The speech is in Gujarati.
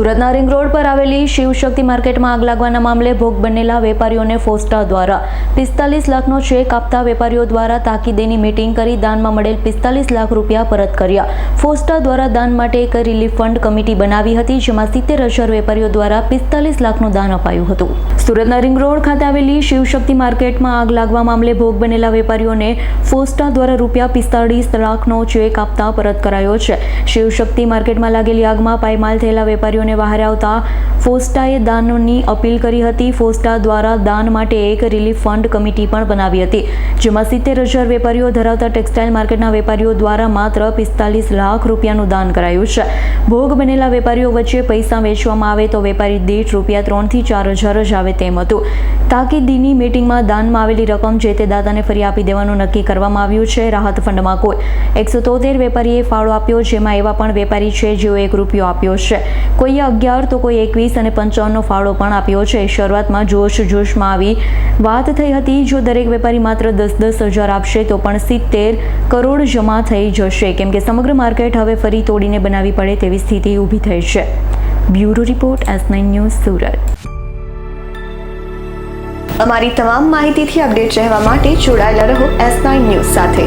સુરતના રિંગ રોડ પર આવેલી શિવશક્તિ માર્કેટમાં આગ લાગવાના મામલે ભોગ બનેલા વેપારીઓને ફોસ્ટા દ્વારા 45 લાખનો ચેક આપતા વેપારીઓ દ્વારા તાકીદેની મીટિંગ કરી દાનમાં મળેલ 45 લાખ રૂપિયા પરત કર્યા। ફોસ્ટા દ્વારા દાન માટે એક રિલીફ ફંડ કમિટી બનાવી હતી, જેમાં 70,000 વેપારીઓ દ્વારા 45 લાખનું દાન અપાયું હતું। સુરતના રિંગ રોડ ખાતે આવેલી શિવશક્તિ માર્કેટમાં આગ લાગવા મામલે ભોગ બનેલા વેપારીઓને ફોસ્ટા દ્વારા રૂપિયા 45 લાખનો ચેક આપતા પરત કરાયો છે। શિવશક્તિ માર્કેટમાં લાગેલી આગમાં પાયમાલ થયેલા વેપારીઓને બહાર આવતા ફોસ્ટાએ દાનની અપીલ કરી હતી। ફોસ્ટા દ્વારા દાન માટે એક રિલીફ ફંડ કમિટી પણ બનાવી હતી, જેમાં 70,000 વેપારીઓ ધરાવતા ટેક્સટાઇલ માર્કેટના વેપારીઓ દ્વારા માત્ર 45 લાખ રૂપિયાનું દાન કરાયું છે। ભોગ બનેલા વેપારીઓ વચ્ચે પૈસા વેચવામાં આવે તો વેપારી દીઠ રૂપિયા 3,000 થી 4,000 જ આવે તેમ હતું। તાકીદની મીટિંગમાં દાનમાં આવેલી રકમ જે તે દાતાને ફરી આપી દેવાનું નક્કી કરવામાં આવ્યું છે। રાહત ફંડમાં કોઈ 173 વેપારીએ ફાળો આપ્યો, જેમાં એવા પણ વેપારી છે જેઓ 1 રૂપિયો આપ્યો છે, કોઈએ 11 તો કોઈ 21 અને 55નો ફાળો પણ આપ્યો છે। શરૂઆતમાં જોશમાં આવી વાત થઈ હતી, જો દરેક વેપારી માત્ર 10,000 આપશે તો પણ 70 કરોડ જમા થઈ જશે, કેમ કે સમગ્ર માર્કેટ હવે ફરી તોડીને બનાવવી પડે તેવી સ્થિતિ ઊભી થઈ છે। Bureau report S9 news Surat. અમારી તમામ માહિતીથી અપડેટ રહેવા માટે જોડાયેલા રહો S9 ન્યૂઝ સાથે।